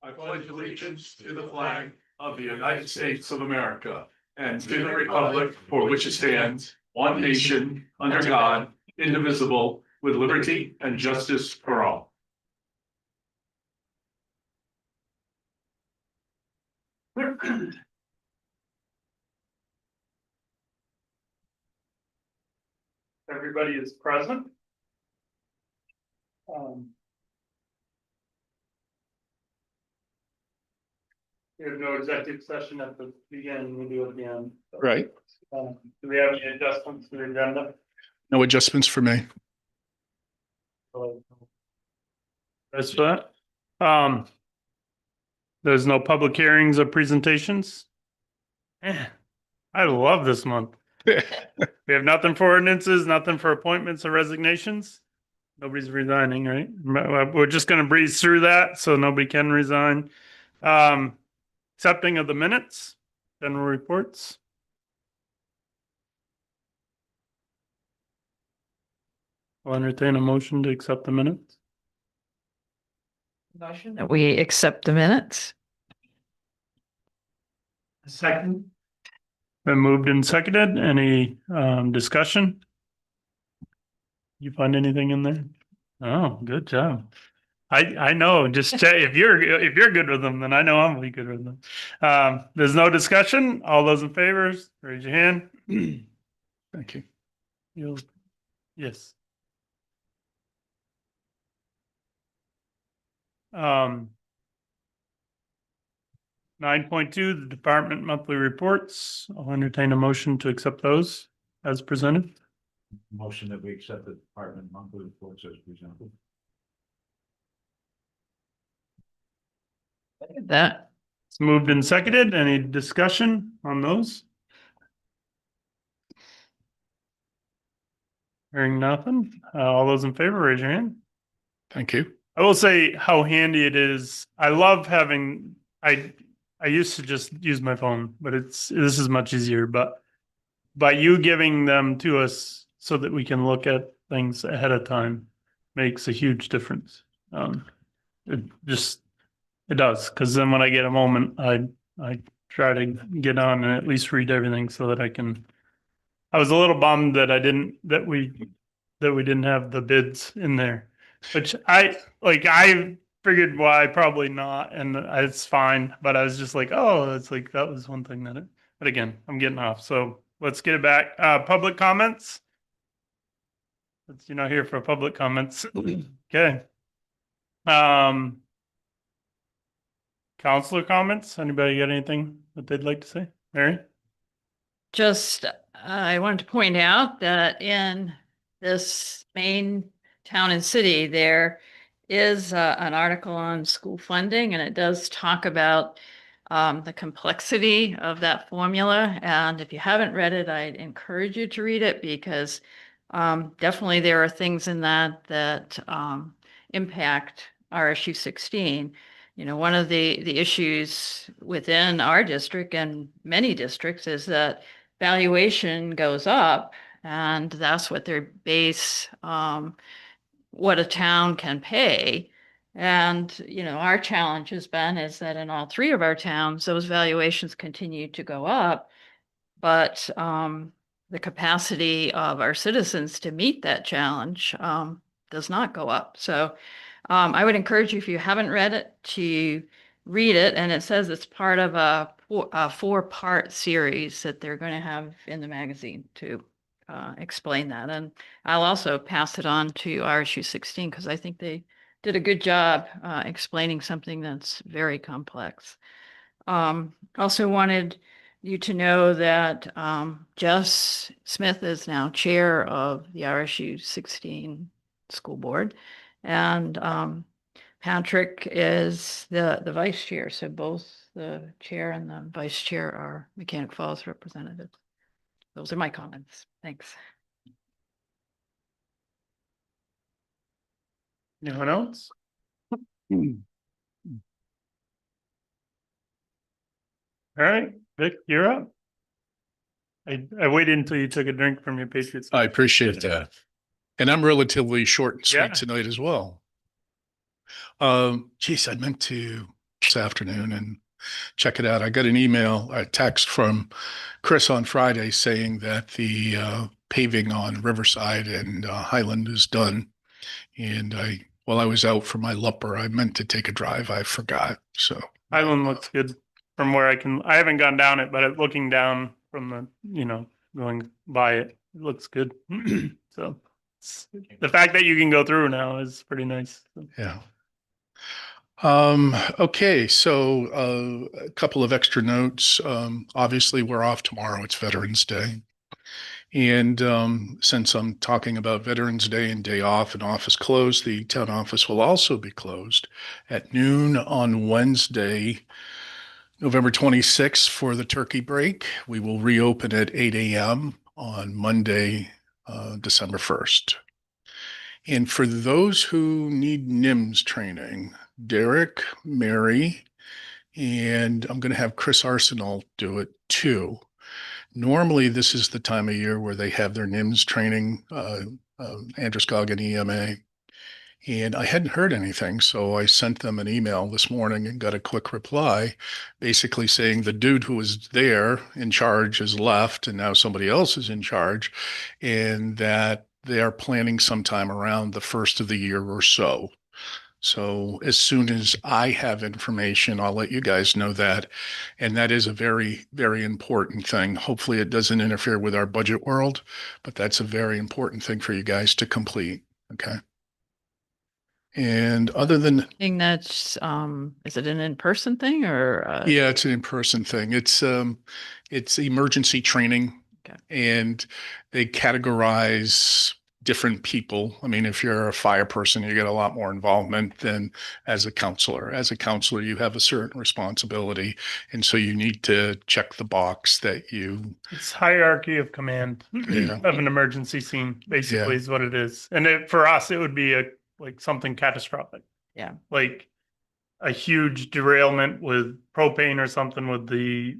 I pledge allegiance to the flag of the United States of America and to the republic for which it stands, one nation, under God, indivisible, with liberty and justice for all. Everybody is present. We have no executive session at the beginning, we do at the end. Right. Do we have any adjustments to the agenda? No adjustments for me. That's that. There's no public hearings or presentations. I love this month. We have nothing for ordinances, nothing for appointments or resignations. Nobody's resigning, right? We're just gonna breeze through that, so nobody can resign. Accepting of the minutes, general reports. I'll entertain a motion to accept the minutes. Motion that we accept the minutes. Second. Been moved and seconded. Any discussion? You find anything in there? Oh, good job. I know, just check if you're good with them, then I know I'm gonna be good with them. There's no discussion. All those in favor, raise your hand. Thank you. Yes. 9.2, the department monthly reports. I'll entertain a motion to accept those as presented. Motion that we accept the department monthly reports as presented. That, It's moved and seconded. Any discussion on those? Hearing nothing. All those in favor, raise your hand. Thank you. I will say how handy it is. I love having, I used to just use my phone, but this is much easier, but by you giving them to us so that we can look at things ahead of time makes a huge difference. It does, because then when I get a moment, I try to get on and at least read everything so that I can. I was a little bummed that we didn't have the bids in there, which I figured why probably not, and it's fine. But I was just like, oh, it's like that was one thing that but again, I'm getting off. So let's get it back. Public comments. You're not here for public comments. Okay. Counselor comments. Anybody got anything that they'd like to say? Mary? just, I wanted to point out that in this main town and city, there is an article on school funding, and it does talk about the complexity of that formula. And if you haven't read it, I'd encourage you to read it, because definitely there are things in that impact RSU 16. You know, one of the issues within our district and many districts is that valuation goes up, and that's what their base, what a town can pay. And, you know, our challenge has been is that in all three of our towns, those valuations continue to go up, but the capacity of our citizens to meet that challenge does not go up. So I would encourage you, if you haven't read it, to read it. And it says it's part of a four-part series that they're going to have in the magazine to explain that. And I'll also pass it on to RSU 16, because I think they did a good job explaining something that's very complex. Also wanted you to know that Jess Smith is now chair of the RSU 16 school board, and Patrick is the vice chair. So both the chair and the vice chair are Mechanic Falls representatives. Those are my comments. Thanks. Anyone else? All right, Vic, you're up. I waited until you took a drink from your Patriots. I appreciate that. And I'm relatively short and sweet Yeah. tonight as well. Geez, I meant to this afternoon and check it out. I got an email, a text from Chris on Friday saying that the paving on Riverside and Highland is done. And while I was out for my Lupper, I meant to take a drive. I forgot. So Highland looks good from where I haven't gone down it, but looking down from going by it, it looks good. So the fact that you can go through now is pretty nice. yeah. Okay, so a couple of extra notes. Obviously, we're off tomorrow. It's Veterans Day. And since I'm talking about Veterans Day and day off and office closed, the town office will also be closed at noon on Wednesday, November 26th for the turkey break. We will reopen at 8 a.m. on Monday, December 1st. And for those who need NIMS training, Derek, Mary, and I'm going to have Chris Arsenal do it too. Normally, this is the time of year where they have their NIMS training, Androscoggin EMA. And I hadn't heard anything, so I sent them an email this morning and got a quick reply, basically saying the dude who was there in charge has left and now somebody else is in charge, and that they are planning sometime around the first of the year or so. So as soon as I have information, I'll let you guys know that. And that is a very, very important thing. Hopefully it doesn't interfere with our budget world, but that's a very important thing for you guys to complete. Okay. And other than, Thing that's, is it an in-person thing or? yeah, it's an in-person thing. It's emergency training. Okay. And they categorize different people. I mean, if you're a fire person, you get a lot more involvement than as a counselor. As a counselor, you have a certain responsibility. And so you need to check the box that you, It's hierarchy of command Yeah. of an emergency scene, basically, Yeah. is what it is. And for us, it would be like something catastrophic. Yeah. Like a huge derailment with propane or something with the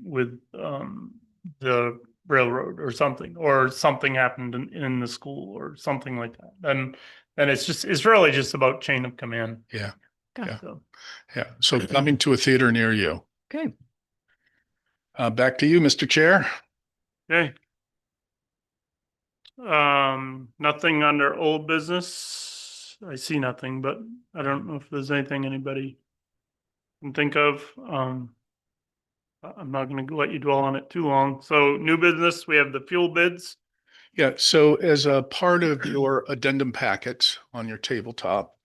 railroad or something happened in the school or something like that. Then it's really just about chain of command. yeah. Yeah. So, Yeah. So coming to a theater near you. Okay. Back to you, Mr. Chair. okay. Nothing under old business. I see nothing, but I don't know if there's anything anybody can think of. I'm not going to let you dwell on it too long. So new business, we have the fuel bids. Yeah. So as a part of your addendum packet on your tabletop,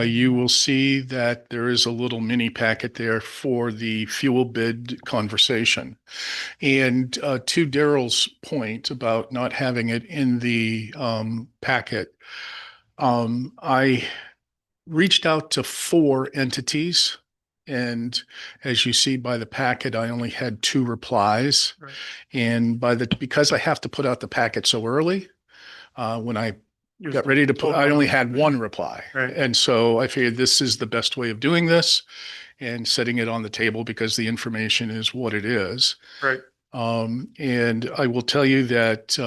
you will see that there is a little mini packet there for the fuel bid conversation. And to Daryl's point about not having it in the packet, I reached out to 4 entities. And as you see by the packet, I only had 2 replies. Right. And because I have to put out the packet so early, when I You're got ready to put, I only had 1 reply. Right. And so I figured this is the best way of doing this and setting it on the table because the information is what it is. Right. And I will tell you that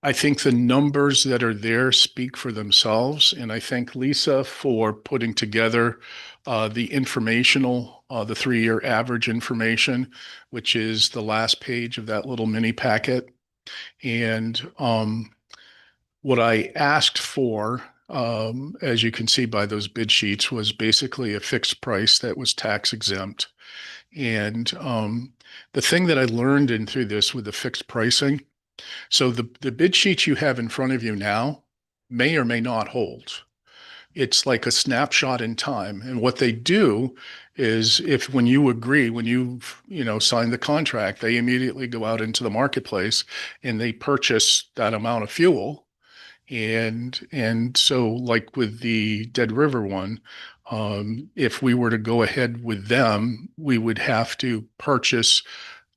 I think the numbers that are there speak for themselves. And I thank Lisa for putting together the informational, the 3-year average information, which is the last page of that little mini packet. And what I asked for, as you can see by those bid sheets, was basically a fixed price that was tax exempt. And the thing that I learned through this with the fixed pricing, so the bid sheets you have in front of you now may or may not hold. It's like a snapshot in time. And what they do is when you agree, when you sign the contract, they immediately go out into the marketplace and they purchase that amount of fuel. And so like with the Dead River one, if we were to go ahead with them, we would have to purchase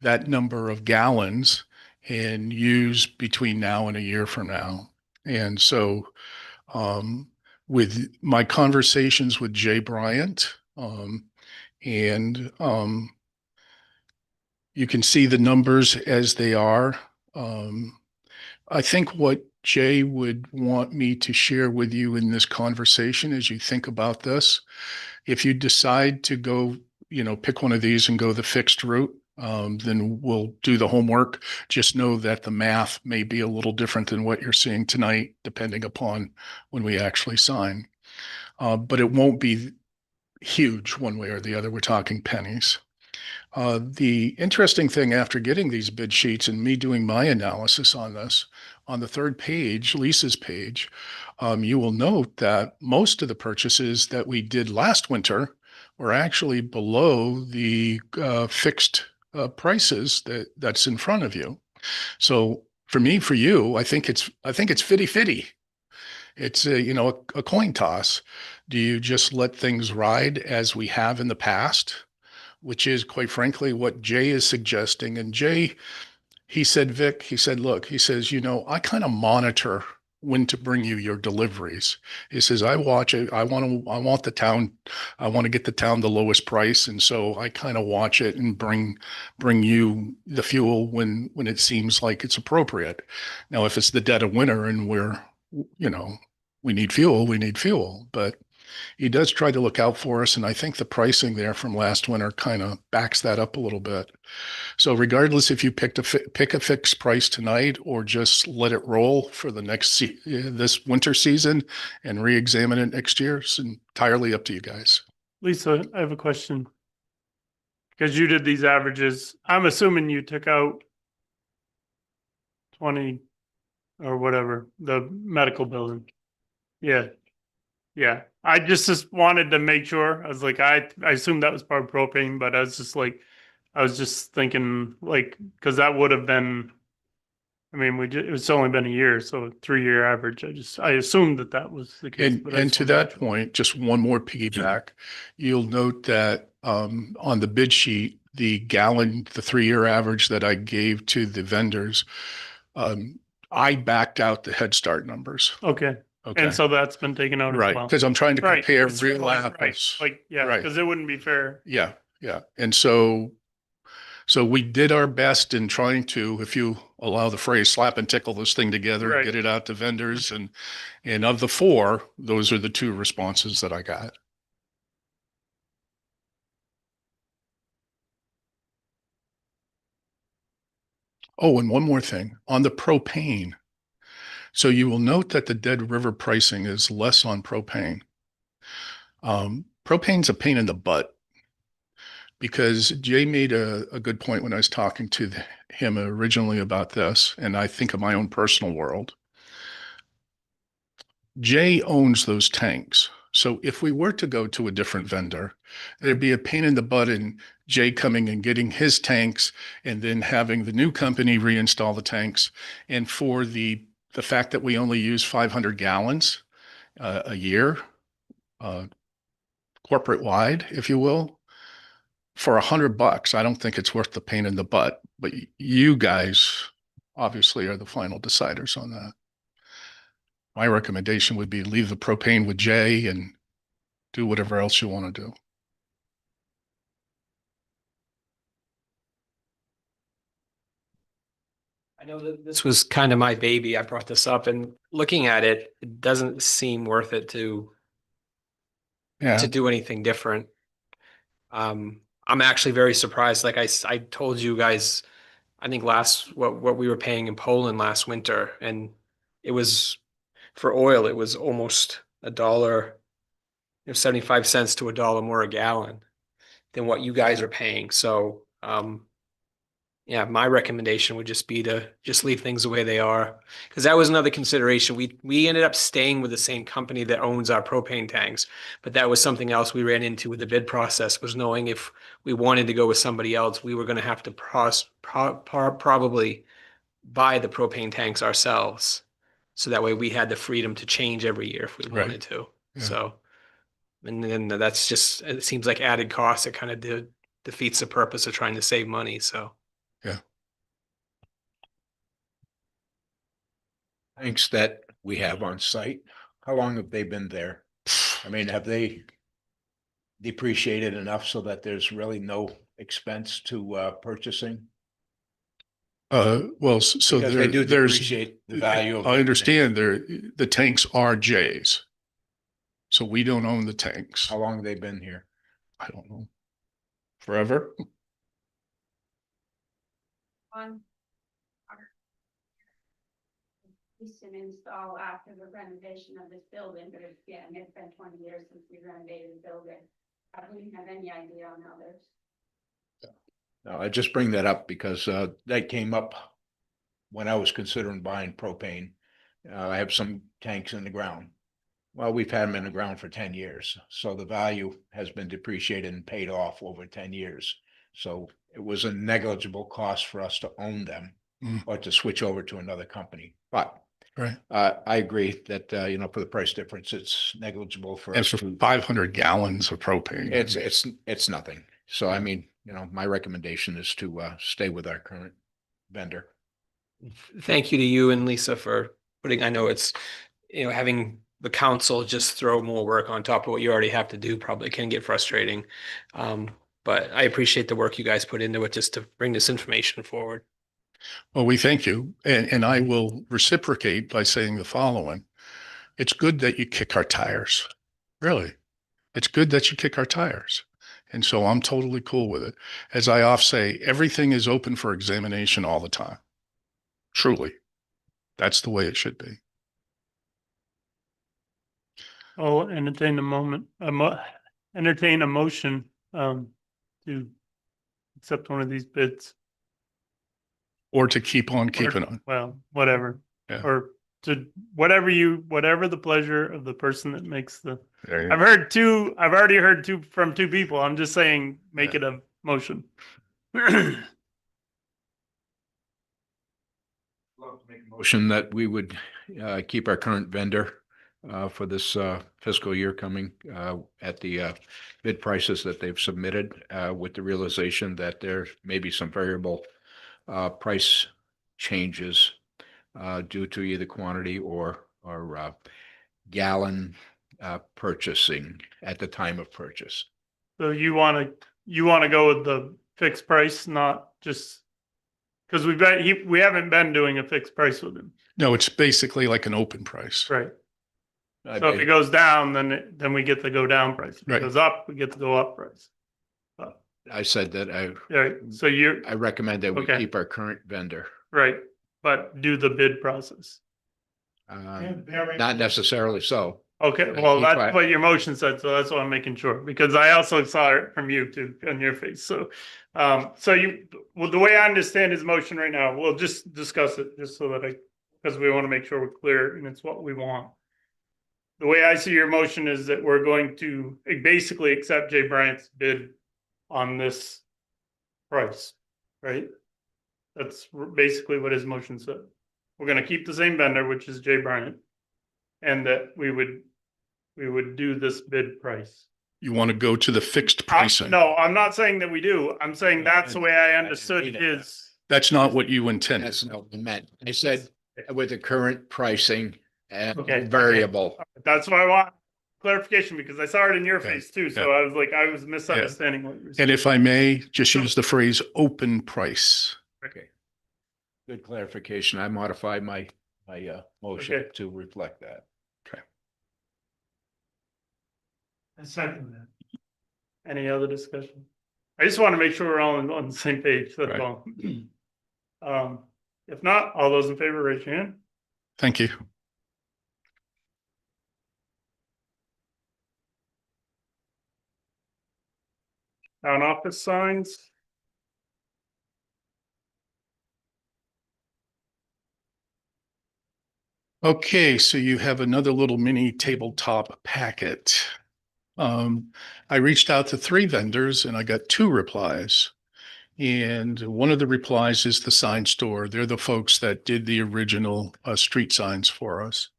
that number of gallons and use between now and a year from now. And so with my conversations with Jay Bryant, and you can see the numbers as they are. I think what Jay would want me to share with you in this conversation as you think about this. If you decide to go, pick one of these and go the fixed route, then we'll do the homework. Just know that the math may be a little different than what you're seeing tonight, depending upon when we actually sign. But it won't be huge one way or the other. We're talking pennies. The interesting thing after getting these bid sheets and me doing my analysis on this, on the third page, Lisa's page, you will note that most of the purchases that we did last winter were actually below the fixed prices that's in front of you. So for me, for you, I think it's fitty-fitty. It's a coin toss. Do you just let things ride as we have in the past? Which is quite frankly what Jay is suggesting. And Jay, he said, Vic, he said, look, he says, I kind of monitor when to bring you your deliveries. He says, I watch it. I want to get the town the lowest price. And so I kind of watch it and bring you the fuel when it seems like it's appropriate. Now, if it's the dead of winter and we need fuel, we need fuel, but he does try to look out for us. And I think the pricing there from last winter kind of backs that up a little bit. So regardless if you pick a fixed price tonight or just let it roll for the this winter season and re-examine it next year, it's entirely up to you guys. Lisa, I have a question. Because you did these averages, I'm assuming you took out 20 or whatever, the medical building. Yeah. Yeah. I just wanted to make sure. I was like, I assumed that was part of propane, but I was just thinking like, because that would have been, I mean, it's only been a year, so 3-year average. I assumed that was the case. And to that point, just one more piggyback. You'll note that on the bid sheet, the 3-year average that I gave to the vendors, I backed out the Head Start numbers. Okay. Okay. And so that's been taken out Right, as well. because I'm trying to compare It's real right, apples. Like, yeah, Right. because it wouldn't be fair. Yeah, yeah. And so we did our best in trying to, if you allow the phrase, slap and tickle this thing together, Right. get it out to vendors. And of the 4, those are the 2 responses that I got. Oh, and one more thing on the propane. So you will note that the Dead River pricing is less on propane. Propane's a pain in the butt because Jay made a good point when I was talking to him originally about this, and I think of my own personal world. Jay owns those tanks. So if we were to go to a different vendor, there'd be a pain in the butt in Jay coming and getting his tanks and then having the new company reinstall the tanks. And for the fact that we only use 500 gallons a year, corporate wide, if you will, for $100, I don't think it's worth the pain in the butt. But you guys obviously are the final deciders on that. My recommendation would be leave the propane with Jay and do whatever else you want to do. I know that this was kind of my baby. I brought this up, and looking at it, it doesn't seem worth it to do anything different. I'm actually very surprised. Like I told you guys, I think what we were paying in Poland last winter, and it was for oil, it was almost $1, 75 cents to $1 more a gallon than what you guys are paying. So, yeah, my recommendation would just be to just leave things the way they are. Because that was another consideration. We ended up staying with the same company that owns our propane tanks, but that was something else we ran into with the bid process, was knowing if we wanted to go with somebody else, we were going to have to probably buy the propane tanks ourselves. So that way we had the freedom to change every year if we Right. wanted to. Yeah. So, and then that's just, it seems like added cost. It kind of defeats the purpose of trying to save money. So. Yeah. Tanks that we have on site, how long have they been there? I mean, have they depreciated enough so that there's really no expense to purchasing? Well, so Because they do there's, depreciate the value of. I understand the tanks are J's. So we don't own the tanks. How long have they been here? I don't know. Forever? On. Lease and install after the renovation of this building, but again, it's been 20 years since we renovated the building. I wouldn't have any idea on others. No, I just bring that up because that came up when I was considering buying propane. I have some tanks in the ground. Well, we've had them in the ground for 10 years, so the value has been depreciated and paid off over 10 years. So it was a negligible cost for us to own them or to switch over to another company. But Right. I agree that, for the price difference, it's negligible for And us. for 500 gallons of propane. It's nothing. So I mean, my recommendation is to stay with our current vendor. Thank you to you and Lisa for putting, I know it's, having the council just throw more work on top of what you already have to do probably can get frustrating. But I appreciate the work you guys put into it just to bring this information forward. Well, we thank you. And I will reciprocate by saying the following. It's good that you kick our tires. Really. It's good that you kick our tires. And so I'm totally cool with it. As I often say, everything is open for examination all the time. Truly. That's the way it should be. I'll entertain entertain a motion to accept one of these bids. Or to keep on keeping on. Well, whatever. Yeah. Or to whatever the pleasure of the person that makes the. There you I've already heard two from two people. I'm just saying, make it a motion. Motion that we would keep our current vendor for this fiscal year coming at the bid prices that they've submitted with the realization that there may be some variable price changes due to either quantity or gallon purchasing at the time of purchase. So you want to go with the fixed price, not just because we haven't been doing a fixed price with him, No, it's basically like an open price. right? So if it goes down, then we get the go down price. If it Right. goes up, we get the go up price. I said that Right. So I recommend that we Okay. keep our current vendor. right, but do the bid process. Not necessarily so. Okay, Like, well, keep that's quiet. what your motion said, so that's why I'm making sure, because I also saw it from you too, on your face, so. The way I understand his motion right now, we'll just discuss it, just so that because we want to make sure we're clear and it's what we want. The way I see your motion is that we're going to basically accept Jay Bryant's bid on this price, right? That's basically what his motion said. We're gonna keep the same vendor, which is Jay Bryant. And that we would do this bid price. You want to go to the fixed pricing. No, I'm not saying that we do. I'm saying that's the way I understood mean it. his. That's not what you intended. That's not what I meant. I said with the current pricing and Okay. variable. That's why I want clarification, because I saw it in your Okay. face too, so I was like, I was misunderstanding what you were saying. And if I may, just use the phrase open price. Okay. Good clarification. I modified my motion Okay. to reflect that. Any other discussion? I just want to make sure we're all on the same page, that's Right. all. If not, all those in favor, raise your hand. Thank you. Town office signs. Okay, so you have another little mini tabletop packet. I reached out to 3 vendors and I got 2 replies. And one of the replies is the sign store. They're the folks that did the original street signs for us.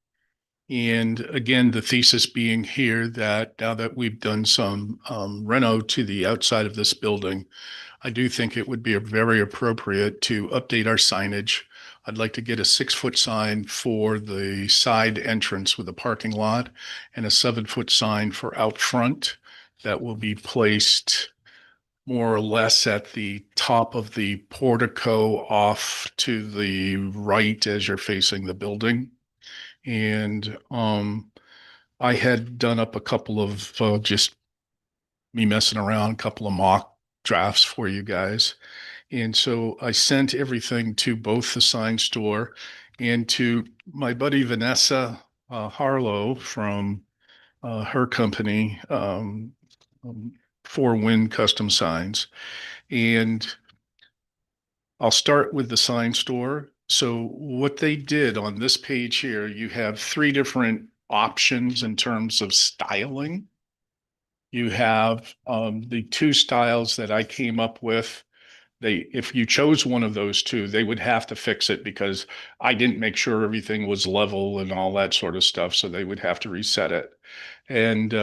And again, the thesis being here that now that we've done some reno to the outside of this building, I do think it would be very appropriate to update our signage. I'd like to get a 6-foot sign for the side entrance with a parking lot and a 7-foot sign for out front that will be placed more or less at the top of the portico off to the right as you're facing the building. And I had done up a couple of just me messing around, a couple of mock drafts for you guys. And so I sent everything to both the sign store and to my buddy Vanessa Harlow from her company, Four Wind Custom Signs. And I'll start with the sign store. So what they did on this page here, you have three different options in terms of styling. You have the two styles that I came up with. If you chose one of those two, they would have to fix it because I didn't make sure everything was level and all that sort of stuff. So they would have to reset it. And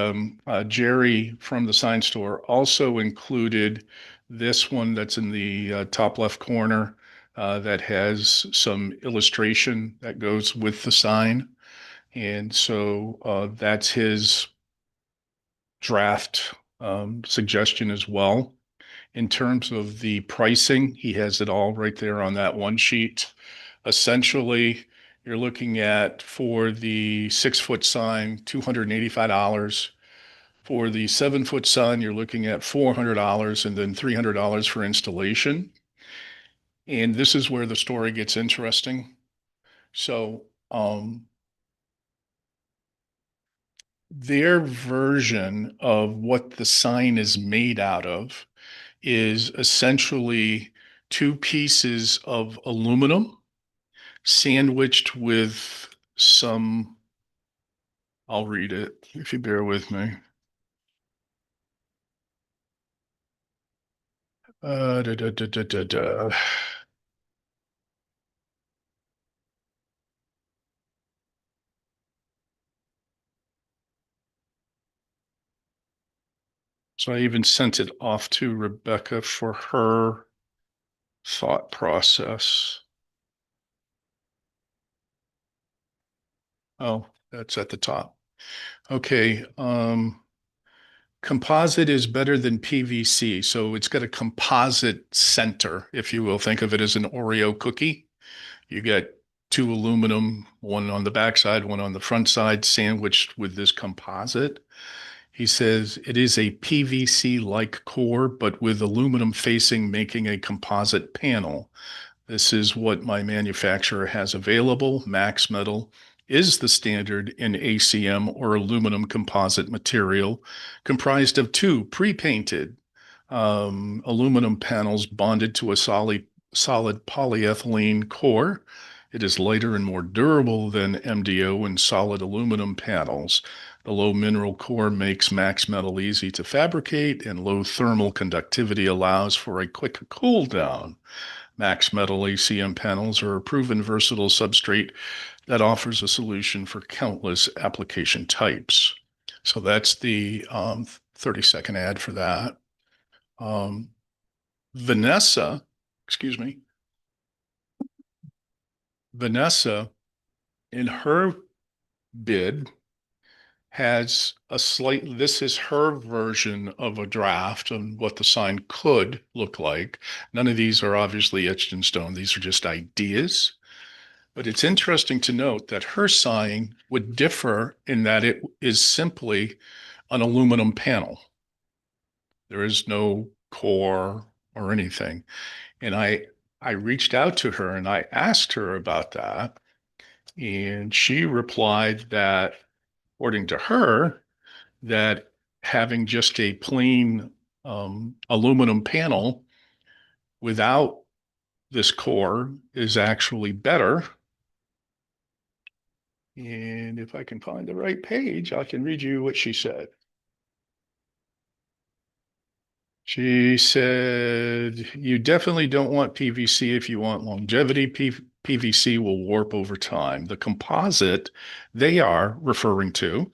Jerry from the sign store also included this one that's in the top left corner that has some illustration that goes with the sign. And so that's his draft suggestion as well. In terms of the pricing, he has it all right there on that one sheet. Essentially, you're looking at, for the 6-foot sign, $285. For the 7-foot sign, you're looking at $400 and then $300 for installation. And this is where the story gets interesting. So, their version of what the sign is made out of is essentially two pieces of aluminum sandwiched with some, I'll read it if you bear with me. Da, da, da, da, da, da. So I even sent it off to Rebecca for her thought process. Oh, that's at the top. Okay. Composite is better than PVC. So it's got a composite center, if you will. Think of it as an Oreo cookie. You get two aluminum, one on the backside, one on the front side, sandwiched with this composite. He says it is a PVC-like core, but with aluminum facing, making a composite panel. This is what my manufacturer has available. Max Metal is the standard in ACM or aluminum composite material, comprised of two pre-painted aluminum panels bonded to a solid polyethylene core. It is lighter and more durable than MDO and solid aluminum panels. The low mineral core makes Max Metal easy to fabricate, and low thermal conductivity allows for a quick cool down. Max Metal ACM panels are a proven versatile substrate that offers a solution for countless application types. So that's the 30-second ad for that. Vanessa, in her bid, has this is her version of a draft on what the sign could look like. None of these are obviously etched in stone. These are just ideas. But it's interesting to note that her sign would differ in that it is simply an aluminum panel. There is no core or anything. And I reached out to her and I asked her about that. And she replied that, according to her, that having just a plain aluminum panel without this core is actually better. And if I can find the right page, I can read you what she said. She said, you definitely don't want PVC if you want longevity. PVC will warp over time. The composite they are referring to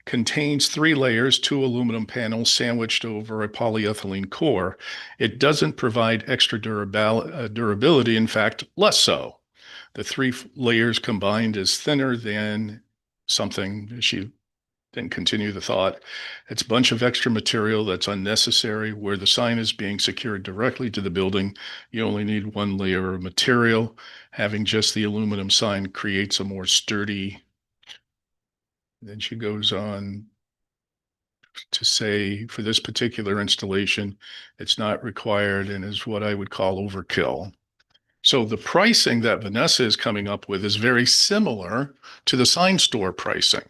contains 3 layers, 2 aluminum panels sandwiched over a polyethylene core. It doesn't provide extra durability, in fact, less so. The 3 layers combined is thinner than something, she and continue the thought. It's a bunch of extra material that's unnecessary. Where the sign is being secured directly to the building, you only need one layer of material. Having just the aluminum sign creates a more sturdy. Then she goes on to say, for this particular installation, it's not required and is what I would call overkill. So the pricing that Vanessa is coming up with is very similar to the sign store pricing.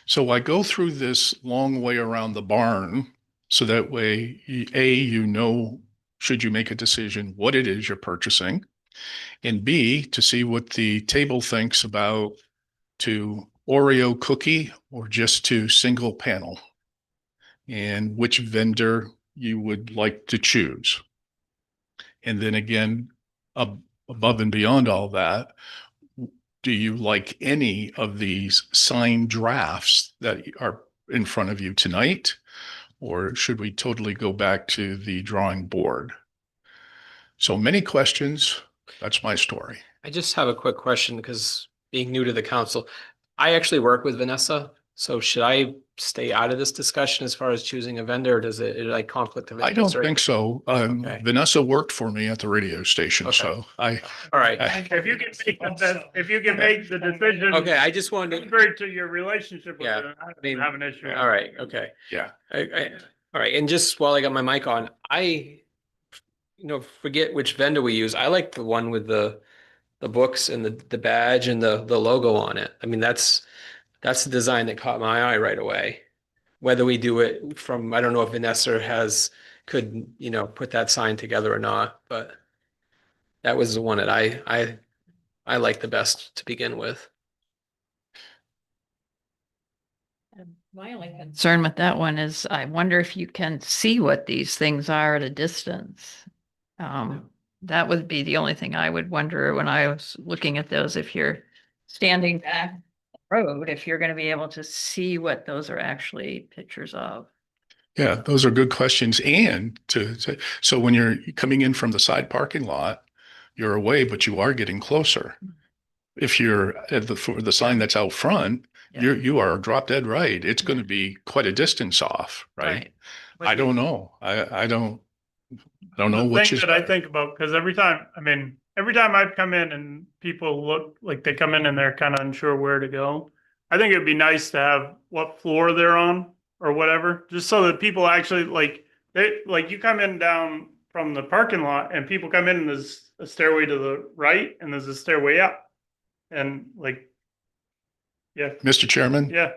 So I go through this long way around the barn so that way, A, you know, should you make a decision, what it is you're purchasing, and B, to see what the table thinks about to Oreo cookie or just to single panel, and which vendor you would like to choose. And then again, above and beyond all that, do you like any of these signed drafts that are in front of you tonight? Or should we totally go back to the drawing board? So many questions. That's my story. I just have a quick question because being new to the council, I actually work with Vanessa. So should I stay out of this discussion as far as choosing a vendor? Or does it like conflict of I interest? don't think so. Okay. Vanessa worked for me at the radio station, Okay. so All right. If you can make if you can make the decision. Okay, I just wanted to, Contrary to your relationship with Yeah, it, I mean, don't have an issue. all right, okay. yeah. All right, and just while I got my mic on, forget which vendor we use. I like the one with the books and the badge and the logo on it. I mean, that's the design that caught my eye right away. Whether we do it from, I don't know if Vanessa could put that sign together or not, but that was the one that I like the best to begin with. My only concern with that one is I wonder if you can see what these things are at a distance. That would be the only thing I would wonder when I was looking at those, if you're standing back the road, if you're going to be able to see what those are actually pictures of. Yeah, those are good questions. And so when you're coming in from the side parking lot, you're away, but you are getting closer. If you're for the sign that's out front, Yeah. you are drop dead right. It's going to be quite a distance off, right? I don't know. I don't know The which thing is that I think about, because every time I've come in and people look like they come in and they're kind of unsure where to go. I think it'd be nice to have what floor they're on or whatever, just so that people actually you come in down from the parking lot and people come in and there's a stairway to the right and there's a stairway up. And yeah, Mr. Chairman, yeah,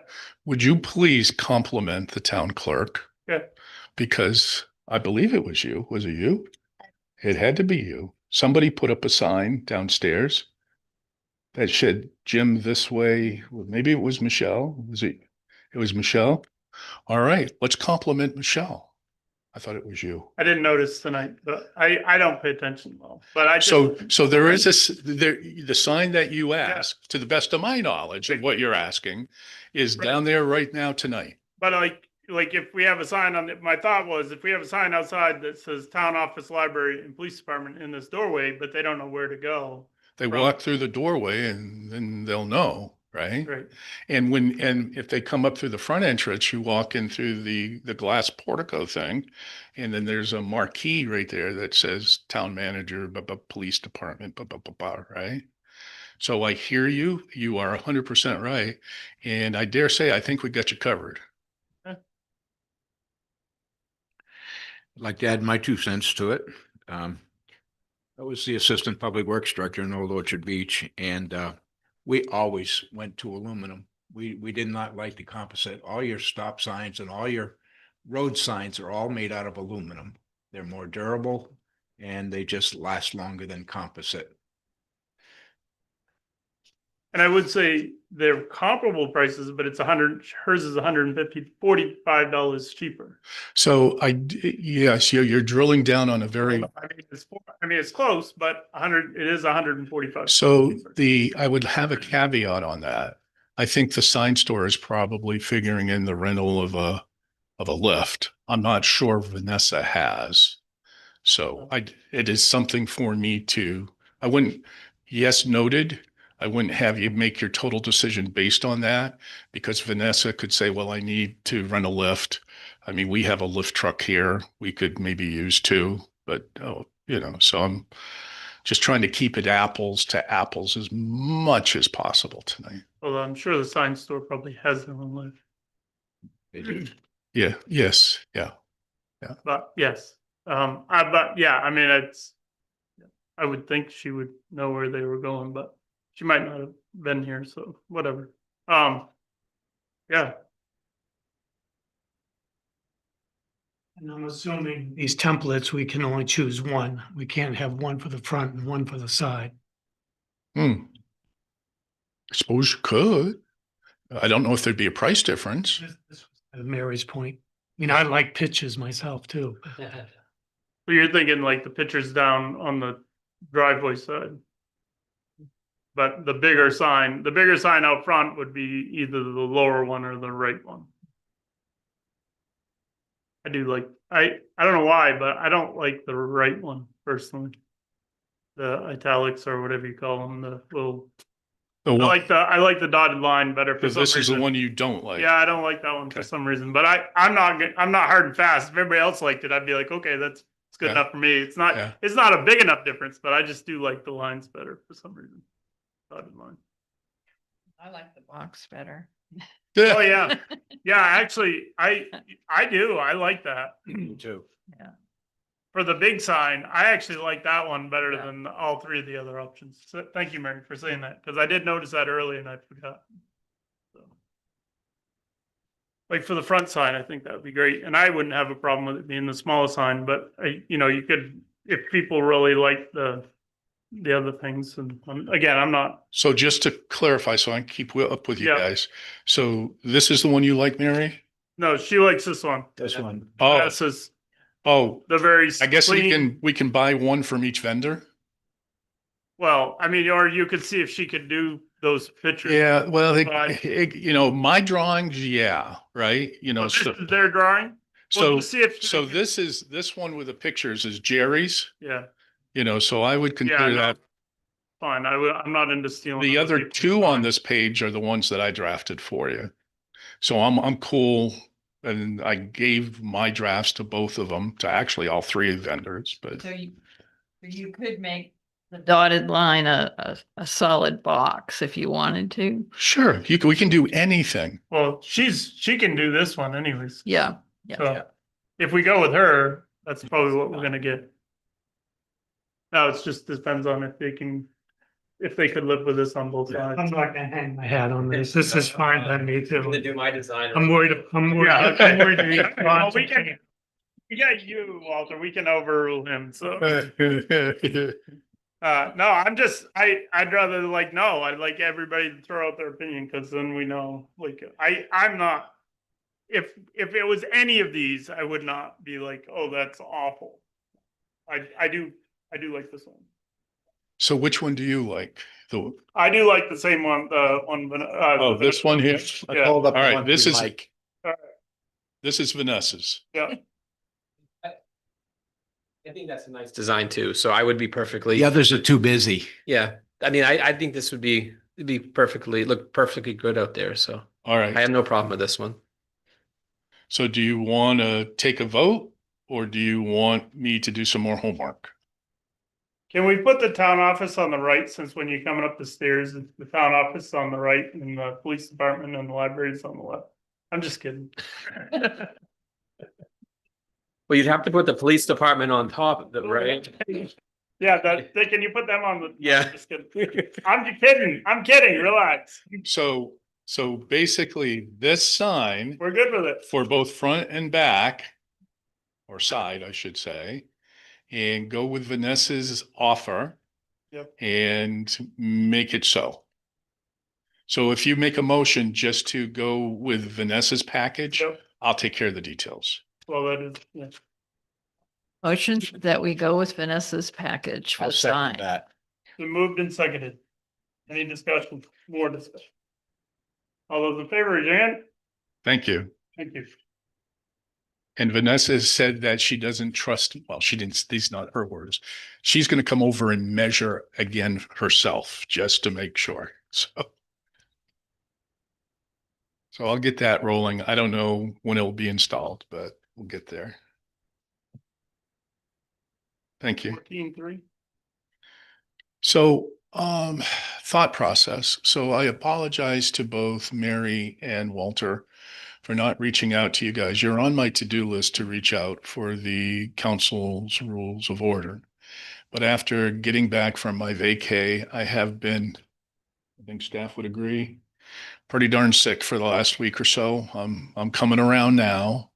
would you please compliment the town clerk? yeah. Because I believe it was you. Was it you? It had to be you. Somebody put up a sign downstairs that said Jim this way. Maybe it was Michelle. It was Michelle. All right, let's compliment Michelle. I thought it was you. I didn't notice tonight, but I don't pay attention well, but I just. So there is the sign that you asked, to the best of my knowledge of what you're asking, is down there right now tonight. But if we have a sign my thought was if we have a sign outside that says town office, library and police department in this doorway, but they don't know where to go. They walk through the doorway and then they'll know, right? Right. And if they come up through the front entrance, you walk in through the glass portico thing. And then there's a marquee right there that says town manager, police department, right? So I hear you. You are 100% right. And I dare say, I think we got you covered. I'd like to add my 2 cents to it. I was the assistant public works director in Old Orchard Beach, and we always went to aluminum. We did not like the composite. All your stop signs and all your road signs are all made out of aluminum. They're more durable and they just last longer than composite. And I would say they're comparable prices, but hers is $45 cheaper. So yes, you're drilling down on a very, It's close, but it is 145. so I would have a caveat on that. I think the sign store is probably figuring in the rental of a lift. I'm not sure Vanessa has. So it is something for me to, I wouldn't, yes, noted. I wouldn't have you make your total decision based on that because Vanessa could say, well, I need to rent a lift. I mean, we have a lift truck here. We could maybe use two, but, so I'm just trying to keep it apples to apples as much as possible tonight. Well, I'm sure the sign store probably has their own lift, They do. Yeah. Yes. Yeah. but yes. But yeah, I mean, I would think she would know where they were going, but she might not have been here, so whatever. Yeah, And I'm assuming these templates, we can only choose one. We can't have one for the front and one for the side. I suppose you could. I don't know if there'd be a price difference. This was Mary's point. I mean, I like pictures myself too. so you're thinking like the pictures down on the driveway side. But the bigger sign out front would be either the lower one or the right one. I do like, I don't know why, but I don't like the right one personally. The italics or whatever you call them, the little, I like the dotted line better for Because some this is the reason. one you don't like. Yeah, I don't like that one for Okay. some reason, but I'm not hard and fast. If everybody else liked it, I'd be like, okay, it's good Yeah. enough for me. It's not Yeah. a big enough difference, but I just do like the lines better for some reason. Dotted line. I like the box better. Oh, yeah. Yeah, actually, I do. I like that. Me too. For the big sign, I actually like that one better Yeah. than all three of the other options. So thank you, Mary, for saying that, because I did notice that early and I forgot. So. Like for the front sign, I think that would be great. And I wouldn't have a problem with it being the smallest sign, but you could, if people really like the other things. And again, I'm not, So just to clarify, so I can keep up with you Yeah. guys. So this is the one you like, Mary? no, she likes this one. This one. Oh, This is oh, the very I guess clean. we can buy one from each vendor. Well, I mean, or you could see if she could do those pictures. Yeah, well, But- my drawings, yeah, right? Well, this So, is their drawing. Well, so, just see if this one with the pictures is Jerry's, Yeah, so I would consider no, that. fine. I'm not into stealing. The other other people's two on signs. this page are the ones that I drafted for you. So I'm cool. And I gave my drafts to both of them, to actually all three vendors, but So you could make the dotted line a solid box if you wanted to. sure, we can do anything. Well, she can do this one anyways. Yeah. So if we go with her, that's probably what we're gonna get. Now it's just depends on if they could live with this on both I'm sides. not gonna hang my hat on this. This is fine by me I'm gonna too. do my design. I'm worried. Yeah, okay. I'm worried. Yeah, that well, we got you, Walter. We can overrule him. So no, I'd rather I'd like everybody to throw out their opinion because then we know. Like I'm not. If it was any of these, I would not be like, oh, that's awful. I do like this one. So which one do you like? I do like the same one. Oh, this one here? Let's Yeah. hold up All the right, one this we is- like. This is Vanessa's. Yeah. I think that's a nice design too. So I would be perfectly. The others are too busy. Yeah. I mean, I think this would look perfectly good out there. So All I right. have no problem with this one. So do you want to take a vote or do you want me to do some more homework? Can we put the town office on the right, since when you're coming up the stairs, the town office on the right and the police department and the library is on the left? I'm just kidding. Well, you'd have to put the police department on top of it, right? Yeah, can you put them on the? Yeah. I'm just kidding. I'm kidding, relax. So basically this sign We're good with it. for both front and back, or side, I should say, and go with Vanessa's offer. Yep. And make it so. So if you make a motion just to go with Vanessa's package, Yep. I'll take care of the details. Well, that is, yeah. Motion that we go with Vanessa's package for I'll the second sign. that. Been moved and seconded. Any discussion? More discussion? All those in favor, Jan? Thank you. Thank you. And Vanessa said that she doesn't trust, well, she didn't, these not her words. She's going to come over and measure again herself just to make sure. So I'll get that rolling. I don't know when it'll be installed, but we'll get there. Thank you. 14.3. So, thought process. So I apologize to both Mary and Walter for not reaching out to you guys. You're on my to-do list to reach out for the council's rules of order. But after getting back from my vacay, I have been, I think staff would agree, pretty darn sick for the last week or so. I'm coming around now.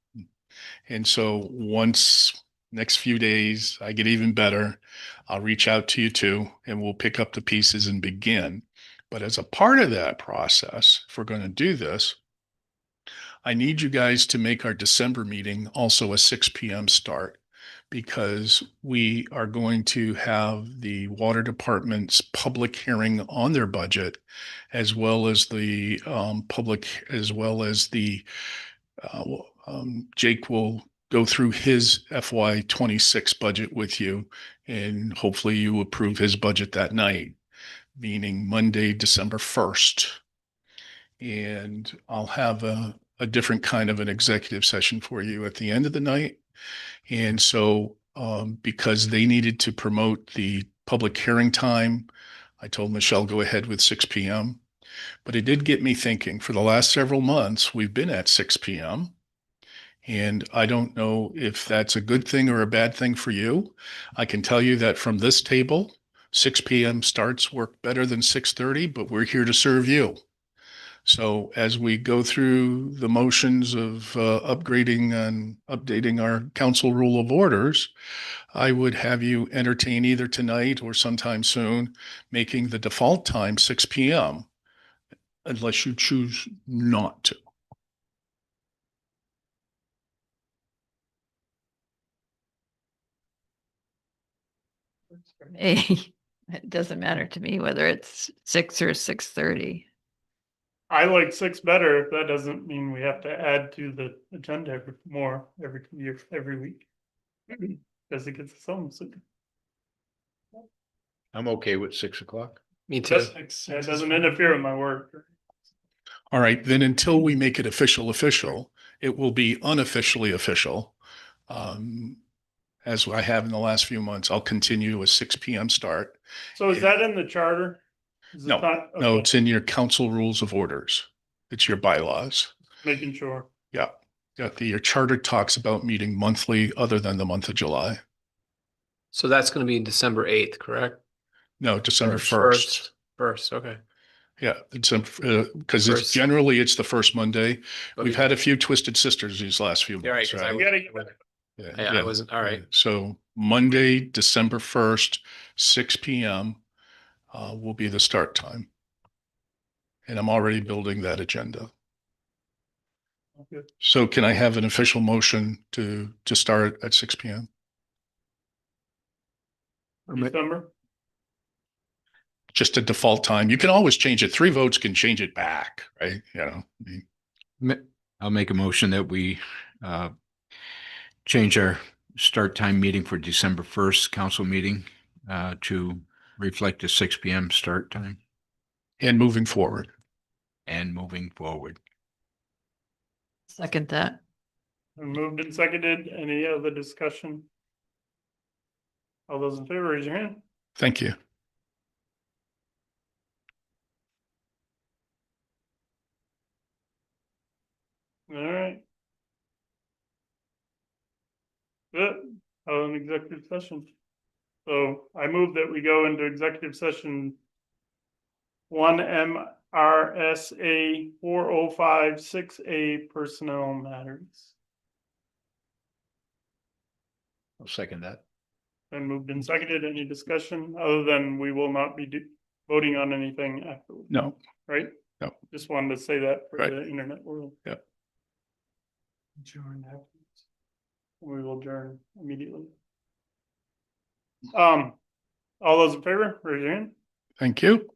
And so once next few days I get even better, I'll reach out to you too, and we'll pick up the pieces and begin. But as a part of that process, if we're going to do this, I need you guys to make our December meeting also a 6 p.m. start, because we are going to have the water department's public hearing on their budget, as well as the Jake will go through his FY26 budget with you, and hopefully you approve his budget that night, meaning Monday, December 1st. And I'll have a different kind of an executive session for you at the end of the night. And so because they needed to promote the public hearing time, I told Michelle, go ahead with 6 p.m. But it did get me thinking. For the last several months, we've been at 6 p.m. And I don't know if that's a good thing or a bad thing for you. I can tell you that from this table, 6 p.m. starts work better than 6:30, but we're here to serve you. So as we go through the motions of upgrading and updating our council rule of orders, I would have you entertain either tonight or sometime soon, making the default time 6 p.m. unless you choose not to. For me, it doesn't matter to me whether it's 6 or 6:30. I like 6 better. That doesn't mean we have to add to the agenda every year, every week. Because it gets some. I'm okay with 6 o'clock. Me too. It doesn't interfere with my work. All right, then until we make it official, it will be unofficially official. As I have in the last few months, I'll continue a 6 p.m. start. So is that in the charter? Is it No, not? no, Okay, it's in your council rules of orders. It's your bylaws. making sure. Yeah. Your charter talks about meeting monthly other than the month of July. So that's going to be December 8th, correct? No, December 1st. First, okay. Yeah, because First. generally it's the first Monday. We've Okay. had a few twisted sisters these last few You're right, months, 'cause I right? We gotta was- get Yeah, I wasn't, all right. So Monday, December 1st, 6 p.m. Will be the start time. And I'm already building that agenda. Okay. So can I have an official motion to start at 6 p.m.? December. Just a default time. You can always change it. 3 votes can change it back, right? You know, I'll make a motion that we change our start time meeting for December 1st council meeting to reflect a 6 p.m. start time and moving forward. and moving forward. Second that. And moved and seconded. Any other discussion? All those in favor, raise your hand. Thank you. All right. Good. An executive session. So I move that we go into executive session 1 MRSA 4056A personnel matters. I'll second that. And moved and seconded. Any discussion other than we will not be voting on anything afterwards, No, right? No. Just wanted to say that for Right. the internet world. Yep. Adjourn afterwards. We will adjourn immediately. All those in favor, raise your hand. thank you.